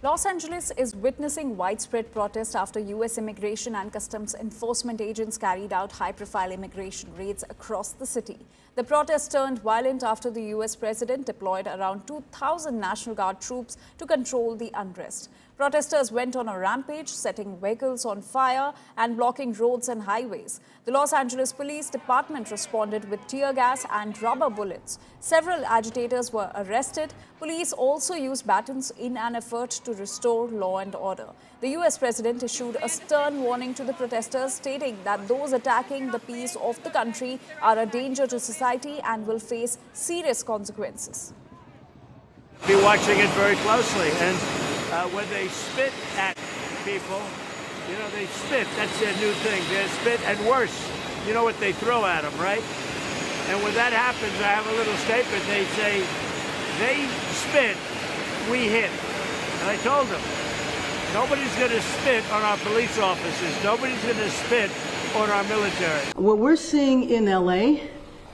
Los Angeles is witnessing widespread protest after U.S. immigration and customs enforcement agents carried out high-profile immigration raids across the city. The protest turned violent after the U.S. president deployed around 2,000 National Guard troops to control the unrest. Protesters went on a rampage, setting vehicles on fire and blocking roads and highways. The Los Angeles Police Department responded with tear gas and rubber bullets. Several agitators were arrested. Police also used batons in an effort to restore law and order. The U.S. president issued a stern warning to the protesters, stating that those attacking the peace of the country are a danger to society and will face serious consequences. Be watching it very closely, and when they spit at people, you know, they spit. That's their new thing. They spit, and worse, you know what they throw at them, right? And when that happens, I have a little statement. They say, they spit, we hit. And I told them, nobody's going to spit on our police officers. Nobody's going to spit on our military. What we're seeing in LA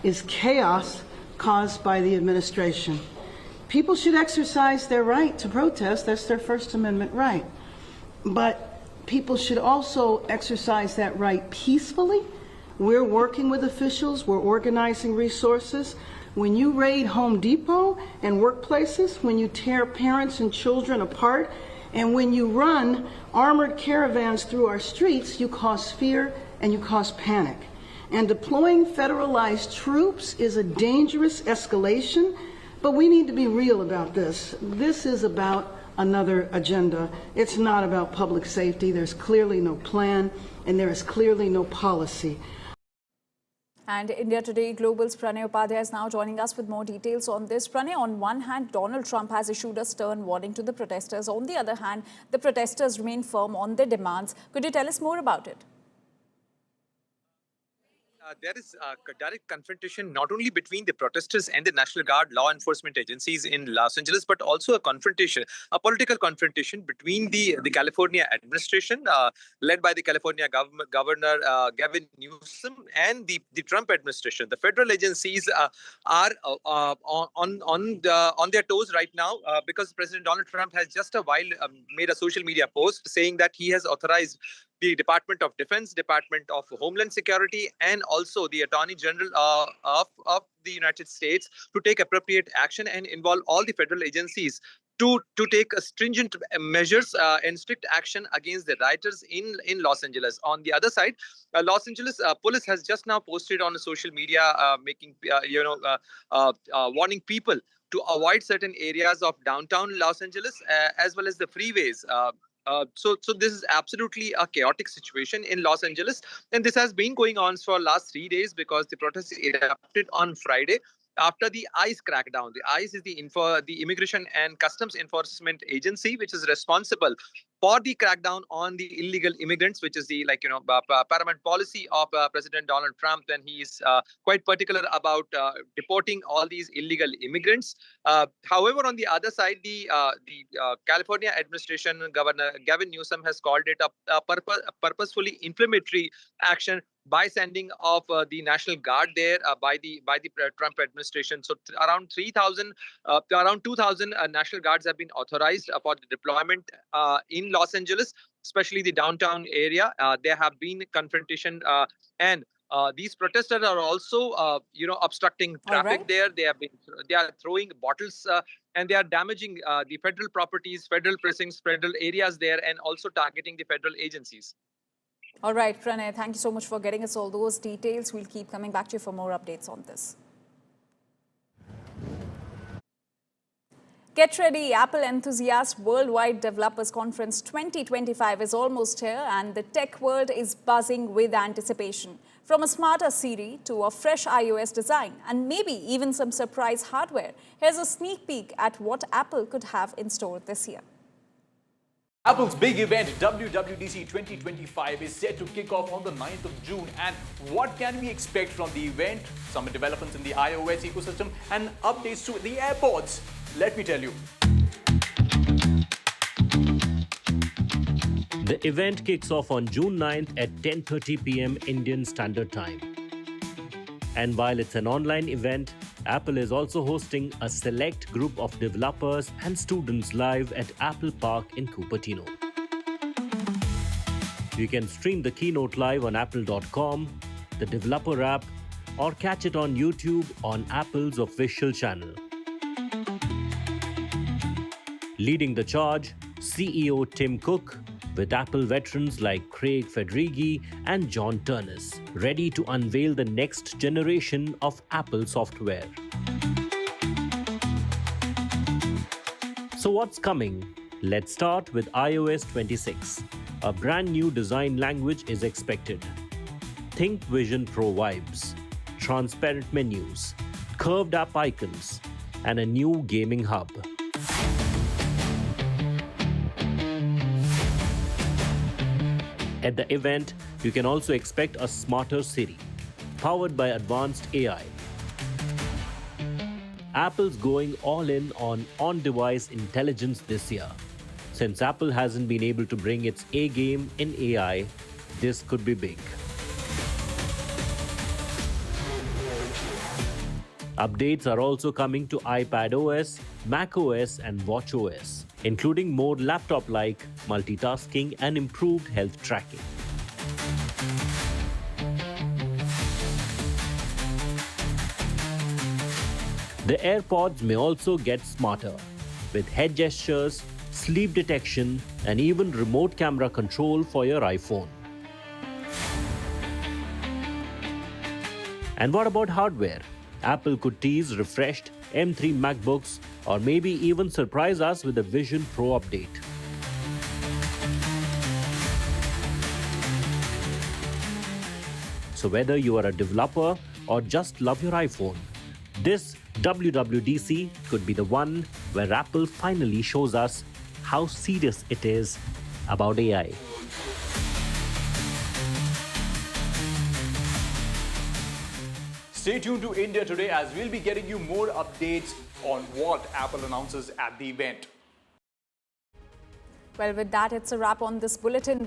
is chaos caused by the administration. People should exercise their right to protest. That's their First Amendment right. But people should also exercise that right peacefully. We're working with officials. We're organizing resources. When you raid Home Depot and workplaces, when you tear parents and children apart, and when you run armored caravans through our streets, you cause fear and you cause panic. And deploying federalized troops is a dangerous escalation. But we need to be real about this. This is about another agenda. It's not about public safety. There's clearly no plan, and there is clearly no policy. And India Today Global's Pranay Upadhyay is now joining us with more details on this. Pranay, on one hand, Donald Trump has issued a stern warning to the protesters. On the other hand, the protesters remain firm on their demands. Could you tell us more about it? There is a direct confrontation not only between the protesters and the National Guard law enforcement agencies in Los Angeles, but also a confrontation, a political confrontation between the California administration led by the California Governor Gavin Newsom and the Trump administration. The federal agencies are on their toes right now because President Donald Trump has just a while made a social media post saying that he has authorized the Department of Defense, Department of Homeland Security, and also the Attorney General of the United States to take appropriate action and involve all the federal agencies to take stringent measures and strict action against the rioters in Los Angeles. On the other side, Los Angeles police has just now posted on social media, making warning people to avoid certain areas of downtown Los Angeles as well as the freeways. So this is absolutely a chaotic situation in Los Angeles, and this has been going on for last 3 days because the protests erupted on Friday after the ICE crackdown. The ICE is the Immigration and Customs Enforcement Agency, which is responsible for the crackdown on the illegal immigrants, which is the paramount policy of President Donald Trump, and he is quite particular about deporting all these illegal immigrants. However, on the other side, the California administration, Governor Gavin Newsom has called it a purposefully inflammatory action by sending of the National Guard there by the Trump administration. So around 2,000 National Guards have been authorized for the deployment in Los Angeles, especially the downtown area. There have been confrontation and these protesters are also, obstructing traffic there. They are throwing bottles and they are damaging the federal properties, federal precincts, federal areas there, and also targeting the federal agencies. All right, Pranay, thank you so much for getting us all those details. We'll keep coming back to you for more updates on this. Get ready, Apple Enthusiast Worldwide Developers Conference 2025 is almost here, and the tech world is buzzing with anticipation. From a smarter Siri to a fresh iOS design and maybe even some surprise hardware, here's a sneak peek at what Apple could have in store this year. Apple's big event, WWDC 2025, is set to kick off on the 9th of June. And what can we expect from the event? Some developments in the iOS ecosystem and updates to the AirPods. Let me tell you. The event kicks off on June 9th at 10:30 p.m. Indian Standard Time. And while it's an online event, Apple is also hosting a select group of developers and students live at Apple Park in Cupertino. You can stream the keynote live on apple.com, the developer app, or catch it on YouTube on Apple's official channel. Leading the charge, CEO Tim Cook, with Apple veterans like Craig Federighi and John Turnus, ready to unveil the next generation of Apple software. So what's coming? Let's start with iOS 26. A brand new design language is expected. Think Vision Pro vibes, transparent menus, curved app icons, and a new gaming hub. At the event, you can also expect a smarter Siri, powered by advanced AI. Apple's going all in on on-device intelligence this year. Since Apple hasn't been able to bring its A game in AI, this could be big. Updates are also coming to iPadOS, macOS, and watchOS, including more laptop-like multitasking and improved health tracking. The AirPods may also get smarter, with head gestures, sleep detection, and even remote camera control for your iPhone. And what about hardware? Apple could tease refreshed M3 MacBooks or maybe even surprise us with a Vision Pro update. So whether you are a developer or just love your iPhone, this WWDC could be the one where Apple finally shows us how serious it is about AI. Stay tuned to India Today as we'll be getting you more updates on what Apple announces at the event. Well, with that, it's a wrap on this bulletin.